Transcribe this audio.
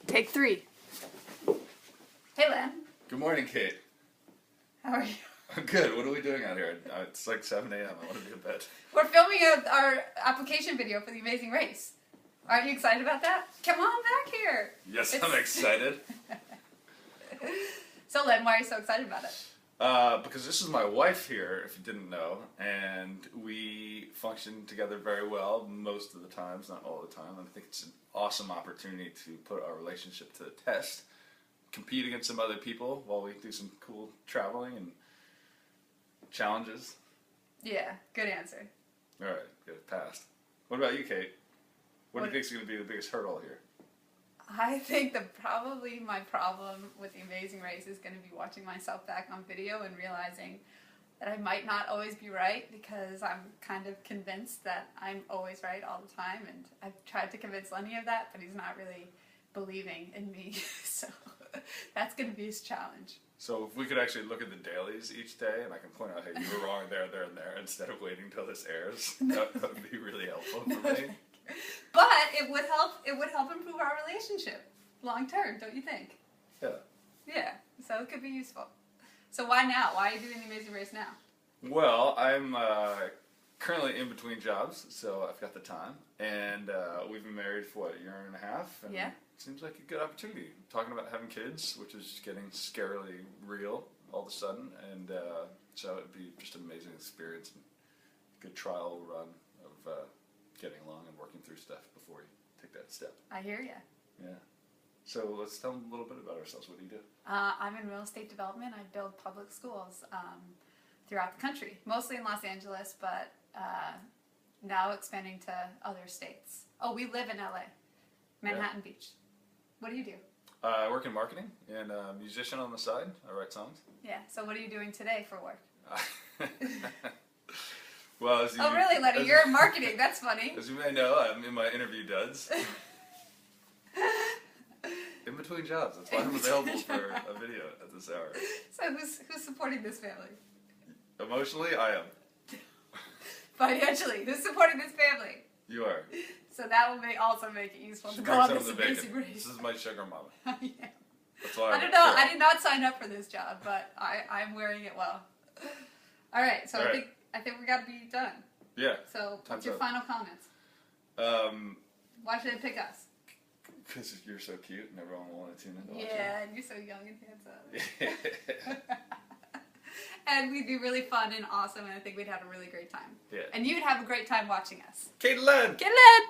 Take 3. Hey, Len. Good morning, Kate. How are you? I'm good. What are we doing out here? It's like 7 a.m. I want to be in bed. We're filming our application video for The Amazing Race. Aren't you excited about that? Come on back here. Yes, I'm excited. So, Len, why are you so excited about it? Because this is my wife here, if you didn't know, and we function together very well most of the times, not all the time. And I think it's an awesome opportunity to put our relationship to the test, compete against some other people while we do some cool traveling and challenges. Yeah, good answer. All right, good, passed. What about you, Kate? What do you think is going to be the biggest hurdle here? I think probably my problem with The Amazing Race is going to be watching myself back on video and realizing that I might not always be right, because I'm kind of convinced that I'm always right all the time, and I've tried to convince Lenny of that, but he's not really believing in me, so that's going to be his challenge. So if we could actually look at the dailies each day, and I can point out, hey, you were wrong there, and there, instead of waiting till this airs, that would be really helpful for me. But it would help improve our relationship long term, don't you think? Yeah. Yeah, so it could be useful. So why now? Why are you doing The Amazing Race now? Well, I'm currently in between jobs, so I've got the time, and we've been married for, what, a year and a half? And yeah. It seems like a good opportunity. Talking about having kids, which is getting scarily real all of a sudden, and so it'd be just an amazing experience, and good trial run of getting along and working through stuff before you take that step. I hear you. Yeah. So let's tell them a little bit about ourselves. What do you do? I'm in real estate development. I build public schools throughout the country, mostly in Los Angeles, but now expanding to other states. Oh, we live in LA, Manhattan Beach. What do you do? I work in marketing and a musician on the side. I write songs. Yeah, so what are you doing today for work? Well, as you, oh, really, Lenny? You're in marketing. That's funny. As you may know, I'm in my interview duds. In between jobs. That's why I'm available for a video at this hour. So who's supporting this family? Emotionally, I am. Financially, who's supporting this family? You are. So that will also make it useful She to go on brings this home the Amazing bacon. Race. This is my sugar mama. Yeah. That's why I don't know. I did not sign up for this job, but I'm wearing it well. All right. So All I right. think we got to be done. Yeah. So what's Time's your up. final comments? Why should they pick us? Because you're so cute and everyone will want to tune in to watch Yeah, and you're so young and handsome. you. And we'd be really fun and awesome, and I think we'd have a really great time. Yeah. And you'd have a great time watching us. Kate Len! Get it!